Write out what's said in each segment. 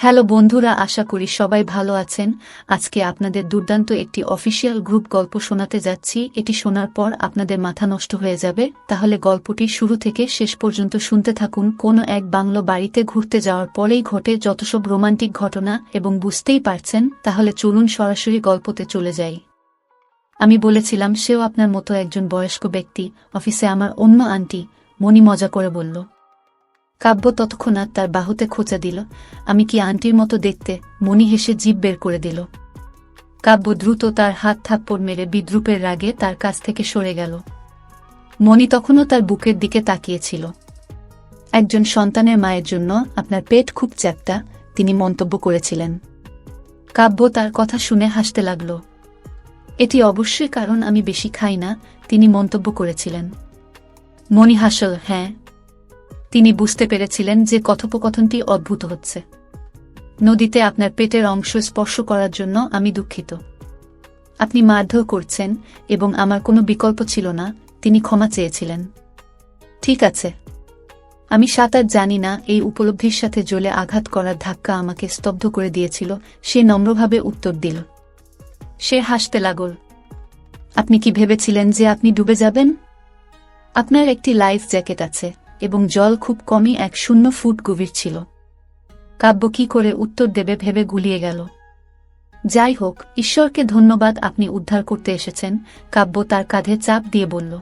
Hello বন্ধুরা, আশা করি সবাই ভালো আছেন। আজকে আপনাদের দুর্দান্ত একটি অফিসিয়াল গ্রুপ গল্প শোনাতে যাচ্ছি। এটি শোনার পর আপনাদের মাথা নষ্ট হয়ে যাবে। তাহলে গল্পটি শুরু থেকে শেষ পর্যন্ত শুনতে থাকুন। কোনো এক বাংলো বাড়িতে ঘুরতে যাওয়ার পরেই ঘটে যতসব রোমান্টিক ঘটনা, এবং বুঝতেই পারছেন। তাহলে চলুন সরাসরি গল্পতে চলে যাই। আমি বলেছিলাম সেও আপনার মতো একজন বয়স্ক ব্যক্তি। অফিসে আমার অন্য আন্টি, মণি মজা করে বলল। কাব্য তৎক্ষণাৎ তার বাহুতে খোঁচা দিল। আমি কি আন্টির মতো দেখতে? মণি হেসে জিভ বের করে দিল। কাব্য দ্রুত তার হাত থাপ্পড় মেরে বিদ্রূপের রাগে তার কাছ থেকে সরে গেল। মণি তখনও তার বুকের দিকে তাকিয়েছিল। একজন সন্তানের মায়ের জন্য আপনার পেট খুব চ্যাপ্টা, তিনি মন্তব্য করেছিলেন। কাব্য তার কথা শুনে হাসতে লাগল। এটি অবশ্যই কারণ আমি বেশি খাই না, তিনি মন্তব্য করেছিলেন। মণি হাসল। হ্যাঁ, তিনি বুঝতে পেরেছিলেন যে কথোপকথনটি অদ্ভুত হচ্ছে। নদীতে আপনার পেটের অংশ স্পর্শ করার জন্য আমি দুঃখিত। আপনি মারধর করছেন এবং আমার কোনো বিকল্প ছিল না, তিনি ক্ষমা চেয়েছিলেন। ঠিক আছে, আমি সাঁতার জানি না। এই উপলব্ধির সাথে জ্বলে আঘাত করার ধাক্কা আমাকে স্তব্ধ করে দিয়েছিল, সে নম্রভাবে উত্তর দিল। সে হাসতে লাগল। আপনি কি ভেবেছিলেন যে আপনি ডুবে যাবেন? আপনার একটি লাইফ জ্যাকেট আছে এবং জল খুব কমই 1 ফুট গভীর ছিল। কাব্য কি করে উত্তর দেবে ভেবে গুলিয়ে গেল। যাই হোক, ঈশ্বরকে ধন্যবাদ, আপনি উদ্ধার করতে এসেছেন, কাব্য তার কাঁধে চাপ দিয়ে বলল।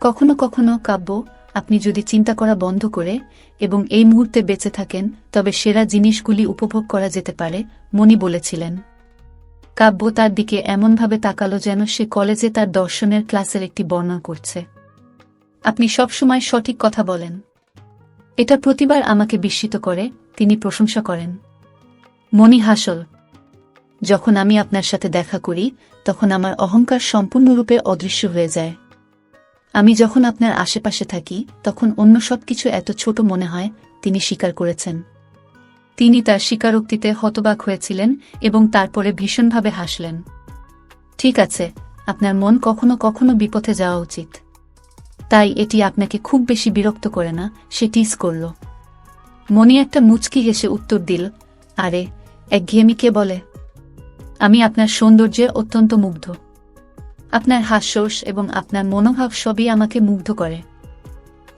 কখনো কখনো কাব্য, আপনি যদি চিন্তা করা বন্ধ করে এবং এই মুহূর্তে বেঁচে থাকেন, তবে সেরা জিনিসগুলি উপভোগ করা যেতে পারে, মণি বলেছিলেন। কাব্য তার দিকে এমনভাবে তাকালো যেন সে কলেজে তার দর্শনের ক্লাসের একটি বর্ণনা করছে। আপনি সবসময় সঠিক কথা বলেন। এটা প্রতিবার আমাকে বিস্মিত করে, তিনি প্রশংসা করেন। মণি হাসল। যখন আমি আপনার সাথে দেখা করি, তখন আমার অহংকার সম্পূর্ণরূপে অদৃশ্য হয়ে যায়। আমি যখন আপনার আশেপাশে থাকি, তখন অন্য সব কিছু এত ছোট মনে হয়, তিনি স্বীকার করেছেন। তিনি তার স্বীকারোক্তিতে হতবাক হয়েছিলেন এবং তারপরে ভীষণভাবে হাসলেন। ঠিক আছে, আপনার মন কখনো কখনো বিপথে যাওয়া উচিত। তাই এটি আপনাকে খুব বেশি বিরক্ত করে না, সে টিজ করল। মণি একটা মুচকি হেসে উত্তর দিল, আরে, একঘেয়েমি কে বলে? আমি আপনার সৌন্দর্যে অত্যন্ত মুগ্ধ। আপনার হাস্যরস এবং আপনার মনোভাব সবই আমাকে মুগ্ধ করে।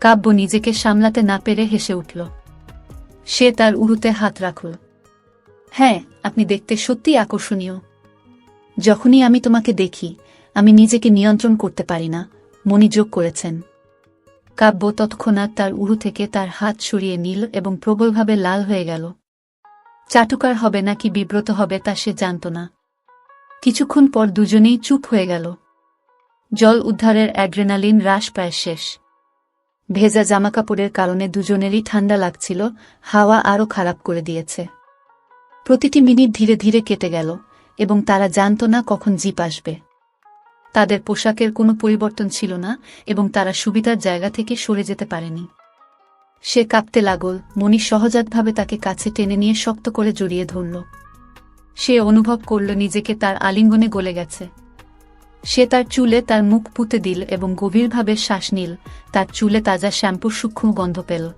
কাব্য নিজেকে সামলাতে না পেরে হেসে উঠল। সে তার উরুতে হাত রাখল। হ্যাঁ, আপনি দেখতে সত্যিই আকর্ষণীয়। যখনই আমি তোমাকে দেখি, আমি নিজেকে নিয়ন্ত্রণ করতে পারি না, মণি যোগ করেছেন। কাব্য তৎক্ষণাৎ তার উরু থেকে তার হাত সরিয়ে নিল এবং প্রবলভাবে লাল হয়ে গেল। চাটুকার হবে নাকি বিব্রত হবে তা সে জানত না। কিছুক্ষণ পর দুজনেই চুপ হয়ে গেল। জল উদ্ধারের অ্যাড্রেনালিন হ্রাস প্রায় শেষ। ভেজা জামাকাপড়ের কারণে দুজনেরই ঠান্ডা লাগছিল, হাওয়া আরও খারাপ করে দিয়েছে। প্রতিটি মিনিট ধীরে ধীরে কেটে গেল এবং তারা জানত না কখন জিপ আসবে। তাদের পোশাকের কোনো পরিবর্তন ছিল না এবং তারা সুবিধার জায়গা থেকে সরে যেতে পারেনি। সে কাঁপতে লাগল। মণি সহজাতভাবে তাকে কাছে টেনে নিয়ে শক্ত করে জড়িয়ে ধরল। সে অনুভব করল নিজেকে তার আলিঙ্গনে গলে গেছে। সে তার চুলে তার মুখ পুঁতে দিল এবং গভীরভাবে শ্বাস নিল। তার চুলে তাজা শ্যাম্পুর সূক্ষ্ম গন্ধ পেল।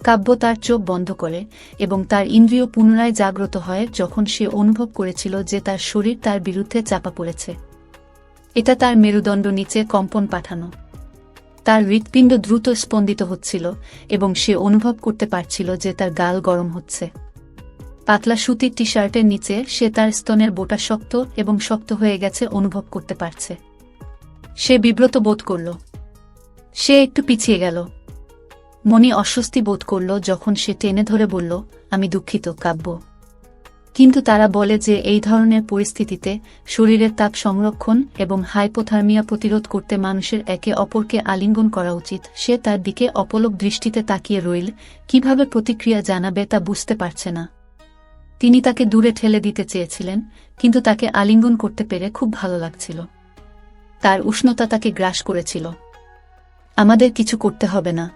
কাব্য তার চোখ বন্ধ করে এবং তার ইন্দ্রিয় পুনরায় জাগ্রত হয় যখন সে অনুভব করেছিল যে তার শরীর তার বিরুদ্ধে চাপা পড়েছে। এটা তার মেরুদণ্ড নিচে কম্পন পাঠানো। তার হৃৎপিণ্ড দ্রুত স্পন্দিত হচ্ছিল এবং সে অনুভব করতে পারছিল যে তার গাল গরম হচ্ছে। পাতলা সুতির টি শার্টের নিচে সে তার স্তনের বোটা শক্ত এবং শক্ত হয়ে গেছে অনুভব করতে পারছে। সে বিব্রত বোধ করল। সে একটু পিছিয়ে গেল। মণি অস্বস্তি বোধ করল যখন সে টেনে ধরে বলল, আমি দুঃখিত কাব্য। কিন্তু তারা বলে যে এই ধরনের পরিস্থিতিতে শরীরের তাপ সংরক্ষণ এবং হাইপোথার্মিয়া প্রতিরোধ করতে মানুষের একে অপরকে আলিঙ্গন করা উচিত। সে তার দিকে অপলক দৃষ্টিতে তাকিয়ে রইল, কিভাবে প্রতিক্রিয়া জানাবে তা বুঝতে পারছে না। তিনি তাকে দূরে ঠেলে দিতে চেয়েছিলেন, কিন্তু তাকে আলিঙ্গন করতে পেরে খুব ভালো লাগছিল। তার উষ্ণতা তাকে গ্রাস করেছিল। আমাদের কিছু করতে হবে না।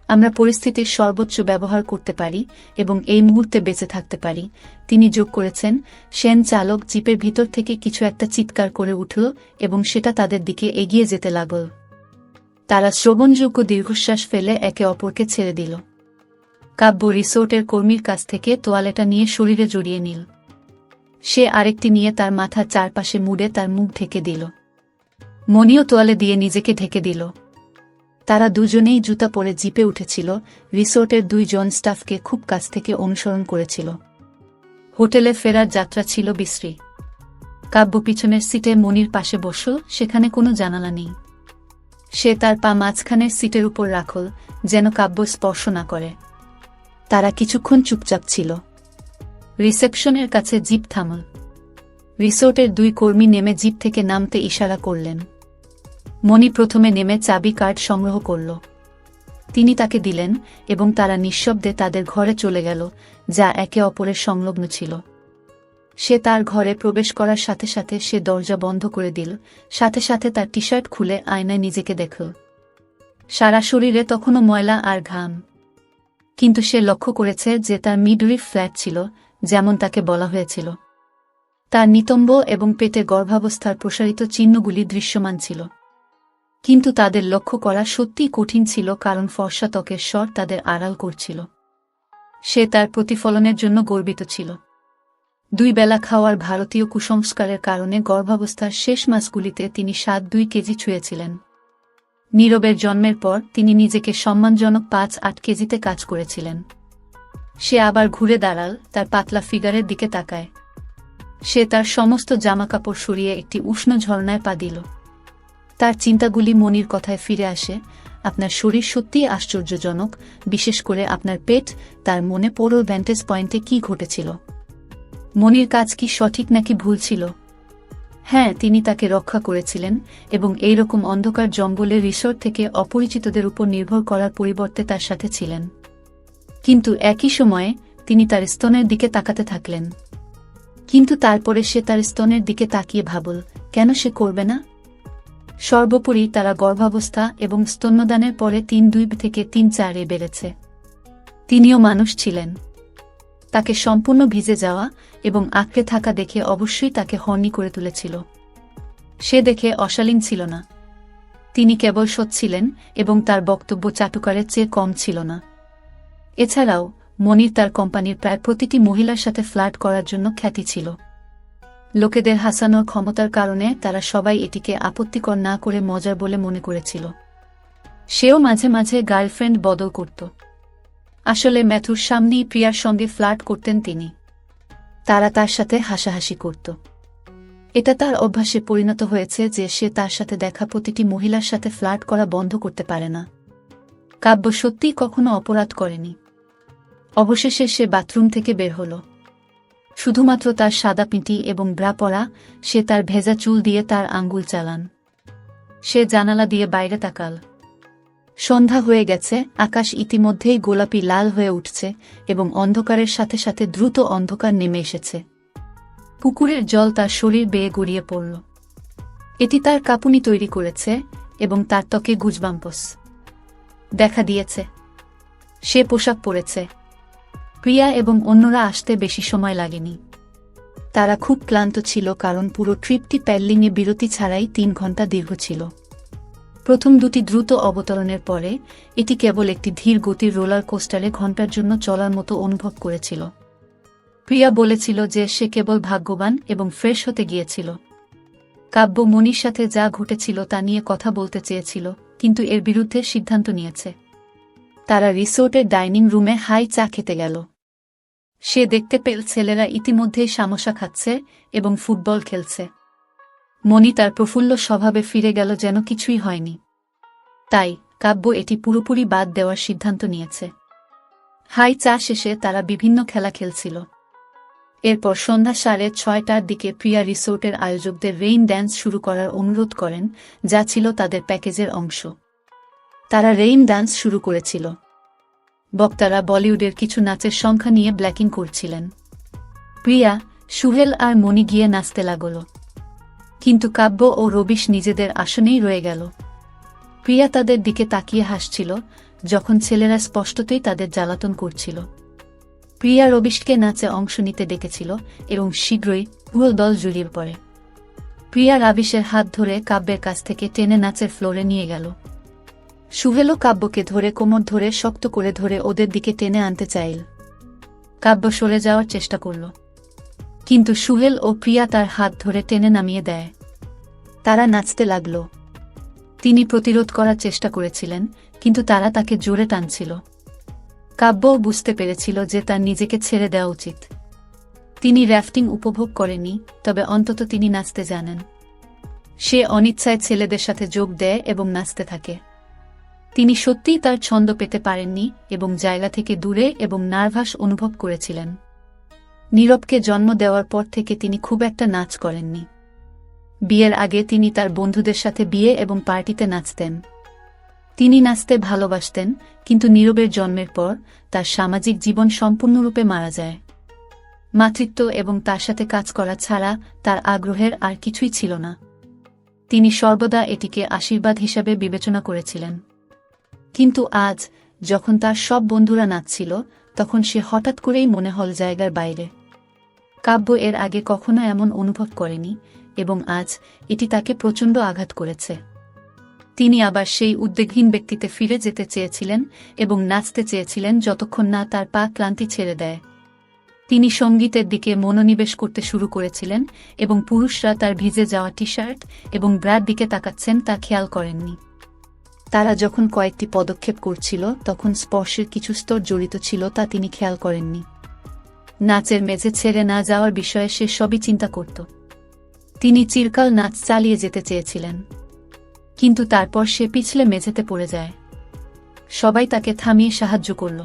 আমরা পরিস্থিতির সর্বোচ্চ ব্যবহার করতে পারি এবং এই মুহূর্তে বেঁচে থাকতে পারি, তিনি যোগ করেছেন। সেন চালক জিপের ভিতর থেকে কিছু একটা চিৎকার করে উঠল এবং সেটা তাদের দিকে এগিয়ে যেতে লাগল। তারা শ্রবণযোগ্য দীর্ঘশ্বাস ফেলে একে অপরকে ছেড়ে দিল। কাব্য রিসোর্টের কর্মীর কাছ থেকে তোয়ালেটা নিয়ে শরীরে জড়িয়ে নিল। সে আরেকটি নিয়ে তার মাথার চারপাশে মুড়ে তার মুখ ঢেকে দিল। মনিও তোয়ালে দিয়ে নিজেকে ঢেকে দিল। তারা দুজনেই জুতা পরে জিপে উঠেছিল। রিসোর্টের 2 জন স্টাফকে খুব কাছ থেকে অনুসরণ করেছিল। হোটেলে ফেরার যাত্রা ছিল বিশ্রী। কাব্য পিছনের সিটে মনির পাশে বসল। সেখানে কোনো জানালা নেই। সে তার পা মাঝখানের সিটের উপর রাখল, যেন কাব্য স্পর্শ না করে। তারা কিছুক্ষণ চুপচাপ ছিল। রিসেপশনের কাছে জিপ থামল। রিসোর্টের 2 কর্মী নেমে জিপ থেকে নামতে ইশারা করলেন। মনি প্রথমে নেমে চাবি কার্ড সংগ্রহ করল। তিনি তাকে দিলেন এবং তারা নিঃশব্দে তাদের ঘরে চলে গেল, যা একে অপরের সংলগ্ন ছিল। সে তার ঘরে প্রবেশ করার সাথে সাথে সে দরজা বন্ধ করে দিল। সাথে সাথে তার টি শার্ট খুলে আয়নায় নিজেকে দেখল। সারা শরীরে তখনও ময়লা আর ঘাম। কিন্তু সে লক্ষ্য করেছে যে তার মিডউইফ ফ্ল্যাট ছিল, যেমন তাকে বলা হয়েছিল। তার নিতম্ব এবং পেটে গর্ভাবস্থার প্রসারিত চিহ্নগুলি দৃশ্যমান ছিল। কিন্তু তাদের লক্ষ্য করা সত্যিই কঠিন ছিল, কারণ ফর্সা ত্বকের স্বর তাদের আড়াল করছিল। সে তার প্রতিফলনের জন্য গর্বিত ছিল। 2 বেলা খাওয়ার ভারতীয় কুসংস্কারের কারণে গর্ভাবস্থার শেষ মাসগুলিতে তিনি 7-2 কেজি ছুঁয়েছিলেন। নীরবের জন্মের পর তিনি নিজেকে সম্মানজনক 5-8 কেজিতে কাজ করেছিলেন। সে আবার ঘুরে দাঁড়াল, তার পাতলা ফিগারের দিকে তাকায়। সে তার সমস্ত জামাকাপড় সরিয়ে একটি উষ্ণ ঝরনায় পা দিল। তার চিন্তাগুলি মনির কথায় ফিরে আসে। আপনার শরীর সত্যিই আশ্চর্যজনক, বিশেষ করে আপনার পেট। তার মনে পড়ল ভ্যান্টেজ পয়েন্টে কি ঘটেছিল। মনির কাজ কি সঠিক নাকি ভুল ছিল? হ্যাঁ, তিনি তাকে রক্ষা করেছিলেন এবং এই রকম অন্ধকার জঙ্গলে রিসোর্ট থেকে অপরিচিতদের উপর নির্ভর করার পরিবর্তে তার সাথে ছিলেন। কিন্তু একই সময়ে তিনি তার স্তনের দিকে তাকাতে থাকলেন। কিন্তু তারপরে সে তার স্তনের দিকে তাকিয়ে ভাবল, কেন সে করবে না? সর্বোপরি তারা গর্ভাবস্থা এবং স্তন্যদানের পরে 3-2 থেকে 3-4-এ বেড়েছে। তিনিও মানুষ ছিলেন। তাকে সম্পূর্ণ ভিজে যাওয়া এবং আঁকড়ে থাকা দেখে অবশ্যই তাকে হর্নি করে তুলেছিল। সে দেখে অশালীন ছিল না। তিনি কেবল সৎ ছিলেন এবং তার বক্তব্য চাটুকারের চেয়ে কম ছিল না। এছাড়াও মনির তার কোম্পানির প্রায় প্রতিটি মহিলার সাথে ফ্লার্ট করার জন্য খ্যাতি ছিল। লোকেদের হাসানোর ক্ষমতার কারণে তারা সবাই এটিকে আপত্তিকর না করে মজার বলে মনে করেছিল। সেও মাঝে মাঝে গার্লফ্রেন্ড বদল করত। আসলে ম্যাথুর সামনেই প্রিয়ার সঙ্গে ফ্লার্ট করতেন তিনি। তারা তার সাথে হাসাহাসি করত। এটা তার অভ্যাসে পরিণত হয়েছে যে সে তার সাথে দেখা প্রতিটি মহিলার সাথে ফ্লার্ট করা বন্ধ করতে পারে না। কাব্য সত্যিই কখনো অপরাধ করেনি। অবশেষে সে বাথরুম থেকে বের হল। শুধুমাত্র তার সাদা পিঁটি এবং ব্রা পরা। সে তার ভেজা চুল দিয়ে তার আঙ্গুল চালান। সে জানালা দিয়ে বাইরে তাকাল। সন্ধ্যা হয়ে গেছে, আকাশ ইতিমধ্যেই গোলাপি লাল হয়ে উঠছে এবং অন্ধকারের সাথে সাথে দ্রুত অন্ধকার নেমে এসেছে। পুকুরের জল তার শরীর বেয়ে গড়িয়ে পড়ল। এটি তার কাঁপুনি তৈরি করেছে এবং তার ত্বকে গুজবাম্পস দেখা দিয়েছে। সে পোশাক পরেছে। প্রিয়া এবং অন্যরা আসতে বেশি সময় লাগেনি। তারা খুব ক্লান্ত ছিল, কারণ পুরো ট্রিপটি প্যাডলিংয়ে বিরতি ছাড়াই 3 ঘন্টা দীর্ঘ ছিল। প্রথম 2টি দ্রুত অবতরণের পরে এটি কেবল একটি ধীর গতির রোলার কোস্টারে ঘন্টার জন্য চলার মতো অনুভব করেছিল। প্রিয়া বলেছিল যে সে কেবল ভাগ্যবান এবং ফ্রেশ হতে গিয়েছিল। কাব্য মনির সাথে যা ঘটেছিল তা নিয়ে কথা বলতে চেয়েছিল, কিন্তু এর বিরুদ্ধে সিদ্ধান্ত নিয়েছে। তারা রিসোর্টের ডাইনিং রুমে হাই চা খেতে গেল। সে দেখতে পেল ছেলেরা ইতিমধ্যেই সামোসা খাচ্ছে এবং ফুটবল খেলছে। মনি তার প্রফুল্ল স্বভাবে ফিরে গেল, যেন কিছুই হয়নি। তাই কাব্য এটি পুরোপুরি বাদ দেওয়ার সিদ্ধান্ত নিয়েছে। হাই চা শেষে তারা বিভিন্ন খেলা খেলছিল। এরপর সন্ধ্যা 6:30টার দিকে প্রিয়া রিসোর্টের আয়োজকদের রেইন ড্যান্স শুরু করার অনুরোধ করেন, যা ছিল তাদের প্যাকেজের অংশ। তারা রেইন ডান্স শুরু করেছিল। বক্তারা বলিউডের কিছু নাচের সংখ্যা নিয়ে ব্ল্যাকিং করছিলেন। প্রিয়া, সুহেল আর মনি গিয়ে নাচতে লাগল। কিন্তু কাব্য ও রবিশ নিজেদের আসনেই রয়ে গেল। প্রিয়া তাদের দিকে তাকিয়ে হাসছিল, যখন ছেলেরা স্পষ্টতই তাদের জ্বালাতন করছিল। প্রিয়া রবিশকে নাচে অংশ নিতে ডেকেছিল এবং শীঘ্রই পুরো দল জড়িয়ে পড়ে। প্রিয়া রবিশের হাত ধরে কাব্যের কাছ থেকে টেনে নাচের ফ্লোরে নিয়ে গেল। সুহেলও কাব্যকে ধরে কোমর ধরে শক্ত করে ধরে ওদের দিকে টেনে আনতে চাইল। কাব্য সরে যাওয়ার চেষ্টা করল, কিন্তু সুহেল ও প্রিয়া তার হাত ধরে টেনে নামিয়ে দেয়। তারা নাচতে লাগল। তিনি প্রতিরোধ করার চেষ্টা করেছিলেন, কিন্তু তারা তাকে জোরে টানছিল। কাব্যও বুঝতে পেরেছিল যে তার নিজেকে ছেড়ে দেওয়া উচিত। তিনি র্যাফটিং উপভোগ করেনি, তবে অন্তত তিনি নাচতে জানেন। সে অনিচ্ছায় ছেলেদের সাথে যোগ দেয় এবং নাচতে থাকে। তিনি সত্যিই তার ছন্দ পেতে পারেননি এবং জায়গা থেকে দূরে এবং নার্ভাস অনুভব করেছিলেন। নীরবকে জন্ম দেওয়ার পর থেকে তিনি খুব একটা নাচ করেননি। বিয়ের আগে তিনি তার বন্ধুদের সাথে বিয়ে এবং পার্টিতে নাচতেন। তিনি নাচতে ভালোবাসতেন, কিন্তু নীরবের জন্মের পর তার সামাজিক জীবন সম্পূর্ণরূপে মারা যায়। মাতৃত্ব এবং তার সাথে কাজ করা ছাড়া তার আগ্রহের আর কিছুই ছিল না। তিনি সর্বদা এটিকে আশীর্বাদ হিসাবে বিবেচনা করেছিলেন। কিন্তু আজ, যখন তার সব বন্ধুরা নাচছিল, তখন সে হঠাৎ করেই মনে হল জায়গার বাইরে। কাব্য এর আগে কখনো এমন অনুভব করেনি, এবং আজ এটি তাকে প্রচণ্ড আঘাত করেছে। তিনি আবার সেই উদ্বেগহীন ব্যক্তিতে ফিরে যেতে চেয়েছিলেন এবং নাচতে চেয়েছিলেন যতক্ষণ না তার পা ক্লান্তি ছেড়ে দেয়। তিনি সঙ্গীতের দিকে মনোনিবেশ করতে শুরু করেছিলেন এবং পুরুষরা তার ভিজে যাওয়া টি শার্ট এবং ব্রার দিকে তাকাচ্ছেন তা খেয়াল করেননি। তারা যখন কয়েকটি পদক্ষেপ করছিল তখন স্পর্শের কিছু স্তর জড়িত ছিল তা তিনি খেয়াল করেননি। নাচের মেঝে ছেড়ে না যাওয়ার বিষয়ে সে সবই চিন্তা করত। তিনি চিরকাল নাচ চালিয়ে যেতে চেয়েছিলেন, কিন্তু তারপর সে পিছলে মেঝেতে পড়ে যায়। সবাই তাকে থামিয়ে সাহায্য করল।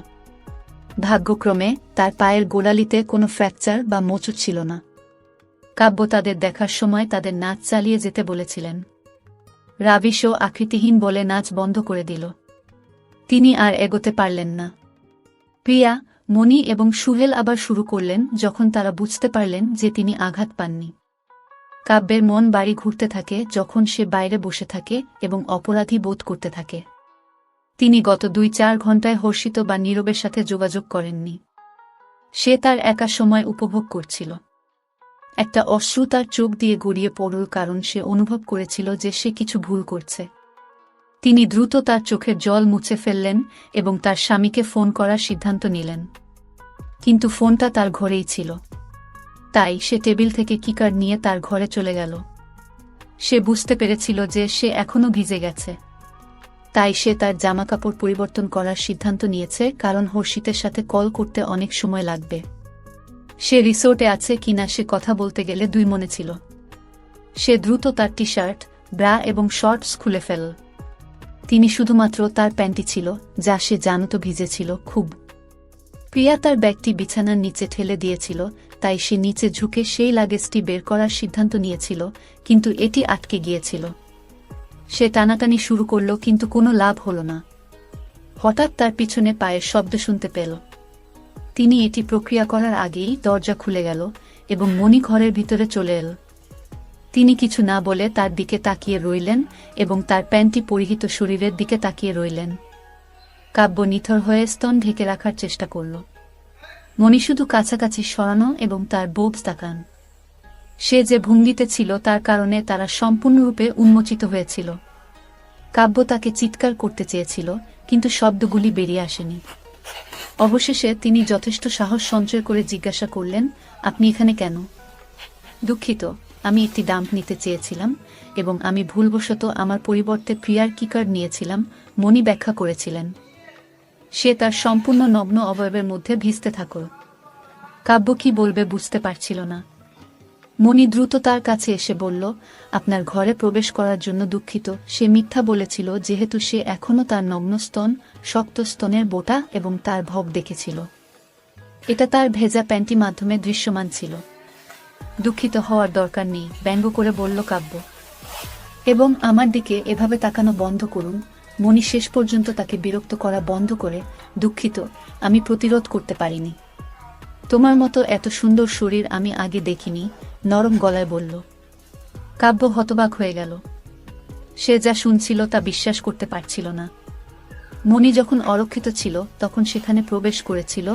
ভাগ্যক্রমে তার পায়ের গোড়ালিতে কোনো ফ্র্যাকচার বা মোচড় ছিল না। কাব্য তাদের দেখার সময় তাদের নাচ চালিয়ে যেতে বলেছিলেন। রাবিশও আকৃতিহীন বলে নাচ বন্ধ করে দিল। তিনি আর এগোতে পারলেন না। প্রিয়া, মণি এবং সুহেল আবার শুরু করলেন যখন তারা বুঝতে পারলেন যে তিনি আঘাত পাননি। কাব্যের মন বাড়ি ঘুরতে থাকে যখন সে বাইরে বসে থাকে এবং অপরাধী বোধ করতে থাকে। তিনি গত 2-4 ঘণ্টায় হর্ষিত বা নীরবের সাথে যোগাযোগ করেননি। সে তার একা সময় উপভোগ করছিল। একটা অশ্রু তার চোখ দিয়ে গড়িয়ে পড়ল কারণ সে অনুভব করেছিল যে সে কিছু ভুল করছে। তিনি দ্রুত তার চোখের জল মুছে ফেললেন এবং তার স্বামীকে ফোন করার সিদ্ধান্ত নিলেন। কিন্তু ফোনটা তার ঘরেই ছিল। তাই সে টেবিল থেকে কিকার নিয়ে তার ঘরে চলে গেল। সে বুঝতে পেরেছিল যে সে এখনও ভিজে গেছে। তাই সে তার জামাকাপড় পরিবর্তন করার সিদ্ধান্ত নিয়েছে, কারণ হর্ষিতের সাথে কল করতে অনেক সময় লাগবে। সে রিসোর্টে আছে কিনা সে কথা বলতে গেলে দুই মনে ছিল। সে দ্রুত তার টি শার্ট, ব্রা এবং শর্টস খুলে ফেলল। তিনি শুধুমাত্র তার প্যান্টি ছিল, যা সে জানত ভিজেছিল খুব। প্রিয়া তার ব্যাগটি বিছানার নিচে ঠেলে দিয়েছিল, তাই সে নিচে ঝুঁকে সেই লাগেজটি বের করার সিদ্ধান্ত নিয়েছিল, কিন্তু এটি আটকে গিয়েছিল। সে টানাটানি শুরু করল, কিন্তু কোনো লাভ হল না। হঠাৎ তার পিছনে পায়ের শব্দ শুনতে পেল। তিনি এটি প্রক্রিয়া করার আগেই দরজা খুলে গেল এবং মণি ঘরের ভিতরে চলে এল। তিনি কিছু না বলে তার দিকে তাকিয়ে রইলেন এবং তার প্যান্টি পরিহিত শরীরের দিকে তাকিয়ে রইলেন। কাব্য নিথর হয়ে স্তন ঢেকে রাখার চেষ্টা করল। মণি শুধু কাছাকাছি সরানো এবং তার বোবস তাকান। সে যে ভঙ্গিতে ছিল তার কারণে তারা সম্পূর্ণরূপে উন্মোচিত হয়েছিল। কাব্য তাকে চিৎকার করতে চেয়েছিল, কিন্তু শব্দগুলি বেরিয়ে আসেনি। অবশেষে তিনি যথেষ্ট সাহস সঞ্চয় করে জিজ্ঞাসা করলেন, আপনি এখানে কেন? দুঃখিত, আমি একটি ডাম্প নিতে চেয়েছিলাম এবং আমি ভুলবশত আমার পরিবর্তে প্রিয়ার কিকার নিয়েছিলাম, মণি ব্যাখ্যা করেছিলেন। সে তার সম্পূর্ণ নগ্ন অবয়বের মধ্যে ভিজতে থাকল। কাব্য কি বলবে বুঝতে পারছিল না। মণি দ্রুত তার কাছে এসে বলল, আপনার ঘরে প্রবেশ করার জন্য দুঃখিত। সে মিথ্যা বলেছিল যেহেতু সে এখনও তার নগ্ন স্তন, শক্ত স্তনের বোটা এবং তার ভব দেখেছিল। এটা তার ভেজা প্যান্টি মাধ্যমে দৃশ্যমান ছিল। দুঃখিত হওয়ার দরকার নেই, ব্যঙ্গ করে বলল কাব্য। এবং আমার দিকে এভাবে তাকানো বন্ধ করুন। মণি শেষ পর্যন্ত তাকে বিরক্ত করা বন্ধ করে, দুঃখিত, আমি প্রতিরোধ করতে পারিনি। তোমার মতো এত সুন্দর শরীর আমি আগে দেখিনি, নরম গলায় বলল। কাব্য হতবাক হয়ে গেল। সে যা শুনছিল তা বিশ্বাস করতে পারছিল না। মণি যখন অরক্ষিত ছিল তখন সেখানে প্রবেশ করেছিল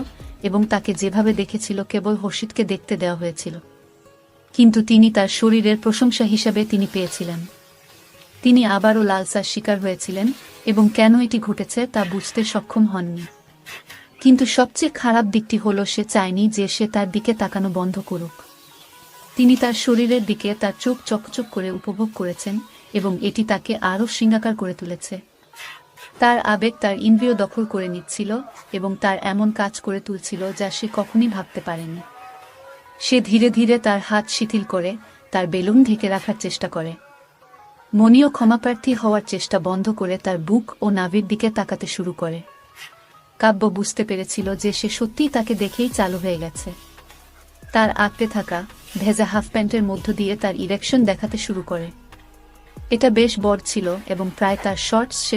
এবং তাকে যেভাবে দেখেছিল কেবল হর্ষিতকে দেখতে দেওয়া হয়েছিল, কিন্তু তিনি তার শরীরের প্রশংসা হিসাবে তিনি পেয়েছিলেন। তিনি আবারও লালসার শিকার হয়েছিলেন এবং কেন এটি ঘটেছে তা বুঝতে সক্ষম হননি। কিন্তু সবচেয়ে খারাপ দিকটি হলো সে চায়নি যে সে তার দিকে তাকানো বন্ধ করুক। তিনি তার শরীরের দিকে তার চোখ চকচক করে উপভোগ করেছেন এবং এটি তাকে আরও শৃঙ্গাকার করে তুলেছে। তার আবেগ তার ইন্দ্রিয় দখল করে নিচ্ছিল এবং তার এমন কাজ করে তুলছিল যা সে কখনই ভাবতে পারেনি। সে ধীরে ধীরে তার হাত শিথিল করে তার বেলুন ঢেকে রাখার চেষ্টা করে। মনীয় ক্ষমাপ্রার্থী হওয়ার চেষ্টা বন্ধ করে তার বুক ও নাভির দিকে তাকাতে শুরু করে। কাব্য বুঝতে পেরেছিল যে সে সত্যিই তাকে দেখেই চালু হয়ে গেছে। তার আঁকড়ে থাকা ভেজা হাফ প্যান্টের মধ্য দিয়ে তার ইরেকশন দেখাতে শুরু করে। এটা বেশ বড় ছিল এবং প্রায় তার শর্টস